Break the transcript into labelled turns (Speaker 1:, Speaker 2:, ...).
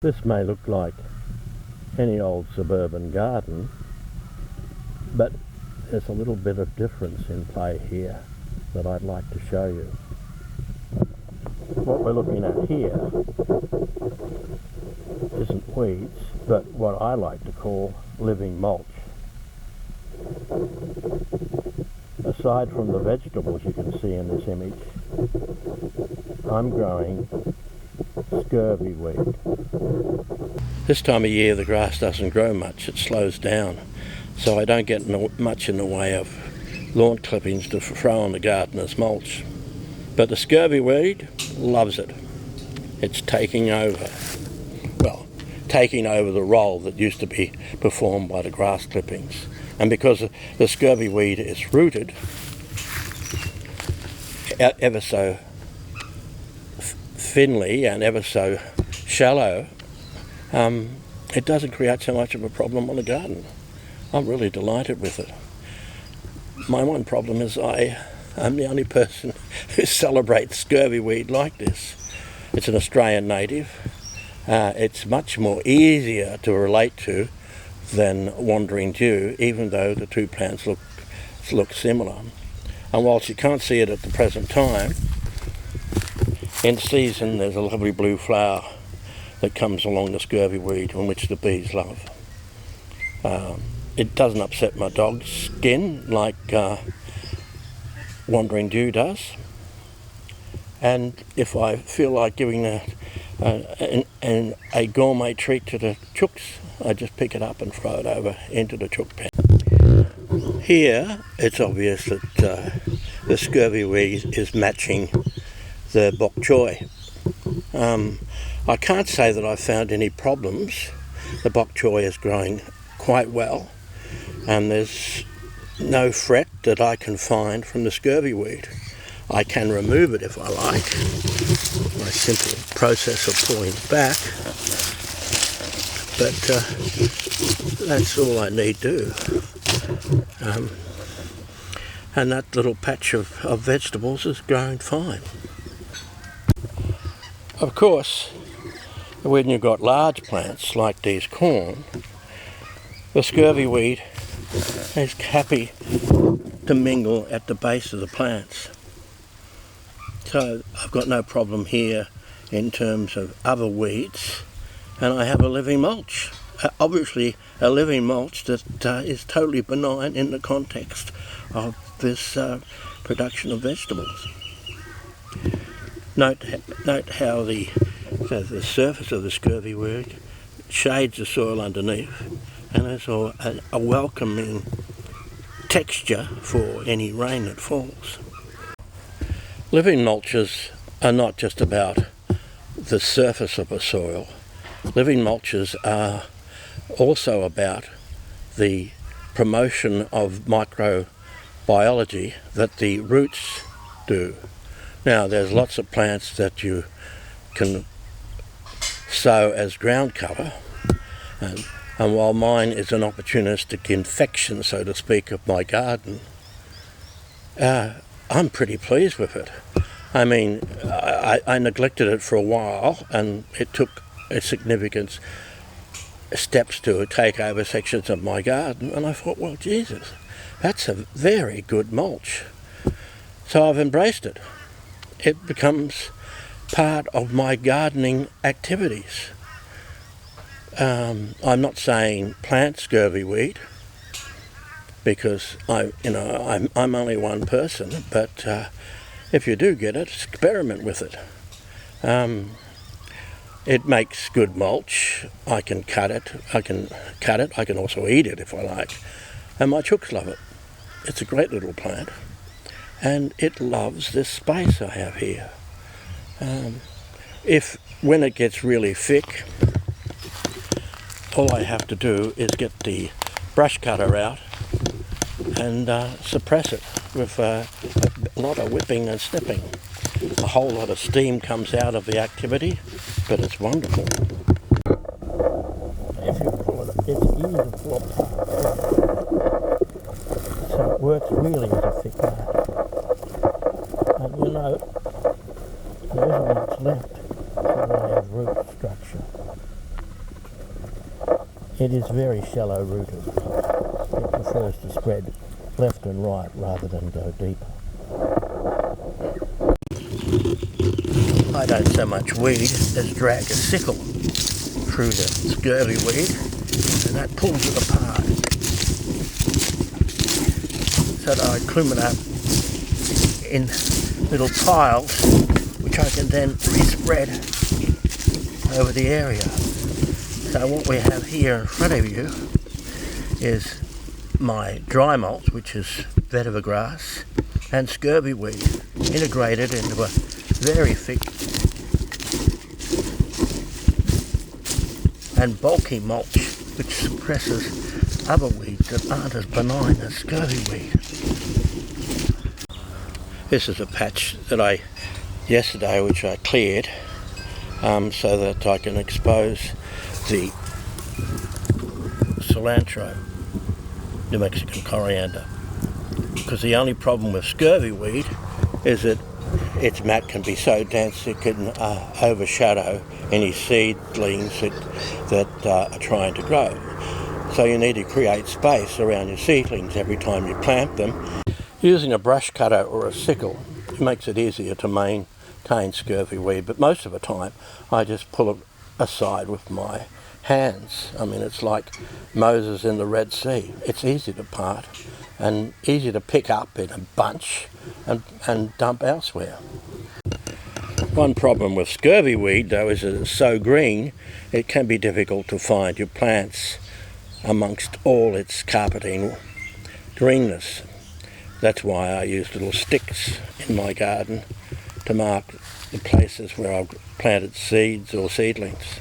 Speaker 1: This may look like any old suburban garden, but there's a little bit of difference in play here that I'd like to show you. What we're looking at here isn't weeds, but what I like to call living mulch. Aside from the vegetables you can see in this image, I'm growing scurvy weed. This time of year the grass doesn't grow much, it slows down, so I don't get much in the way of lawn clippings to throw on the garden as mulch. But the scurvy weed loves it. It's taking over. Well, taking over the role that used to be performed by the grass clippings. And because the scurvy weed is rooted ever so thinly and ever so shallow, it doesn't create so much of a problem on the garden. I'm really delighted with it. My one problem is I'm the only person who celebrates scurvy weed like this. It's an Australian native. It's much more easier to relate to than wandering dew, even though the two plants look similar. And whilst you can't see it at the present time, in season there's a lovely blue flower that comes along the scurvy weed, on which the bees love. It doesn't upset my dog's skin like wandering dew does. And if I feel like giving a gourmet treat to the chooks, I just pick it up and throw it over into the chook pen. Here it's obvious that the scurvy weed is matching the bok choy. I can't say that I've found any problems. The bok choy is growing quite well, and there's no fret that I can find from the scurvy weed. I can remove it if I like. My simple process of pulling it back, but that's all I need do. And that little patch of vegetables is growing fine. Of course, when you've got large plants like these corn, the scurvy weed is happy to mingle at the base of the plants. So I've got no problem here in terms of other weeds, and I have a living mulch. Obviously a living mulch that is totally benign in the context of this production of vegetables. Note how the surface of the scurvy weed shades the soil underneath, and there's a welcoming texture for any rain that falls. Living mulches are not just about the surface of a soil. Living mulches are also about the promotion of microbiology that the roots do. Now, there's lots of plants that you can sow as ground cover, and while mine is an opportunistic infection, so to speak, of my garden, I'm pretty pleased with it. I mean, I neglected it for a while, and it took a significant steps to take over sections of my garden, and I thought, well, Jesus, that's a very good mulch. So I've embraced it. It becomes part of my gardening activities. I'm not saying plant scurvy weed, because I'm only one person, but if you do get it, experiment with it. It makes good mulch. I can cut it. I can also eat it if I like, and my chooks love it. It's a great little plant, and it loves this space I have here. When it gets really thick, all I have to do is get the brush cutter out and suppress it with a lot of whipping and snipping. A whole lot of steam comes out of the activity, but it's wonderful. If you pull it, it's easy to pull apart. So it works really as a thick mat. And there isn't much left to really have root structure. It is very shallow rooted. It prefers to spread left and right rather than go deeper. I don't so much weed as drag a sickle through the scurvy weed, and that pulls it apart so that I clump it up in little piles which I can then respread over the area. So what we have here in front of you is my dry mulch, which is vetiver grass and scurvy weed integrated into a very thick and bulky mulch which suppresses other weeds that aren't as benign as scurvy weed. This is a patch that yesterday which I cleared so that I can expose the cilantro, New Mexican coriander, because the only problem with scurvy weed is that its mat can be so dense it can overshadow any seedlings that are trying to grow. So you need to create space around your seedlings every time you plant them. Using a brush cutter or a sickle, it makes it easier to maintain scurvy weed, but most of the time I just pull it aside with my hands. I mean, it's like Moses in the Red Sea. It's easy to part and easy to pick up in a bunch and dump elsewhere. One problem with scurvy weed though is that it's so green it can be difficult to find your plants amongst all its carpeting greenness. That's why I use little sticks in my garden to mark the places where I've planted seeds or seedlings.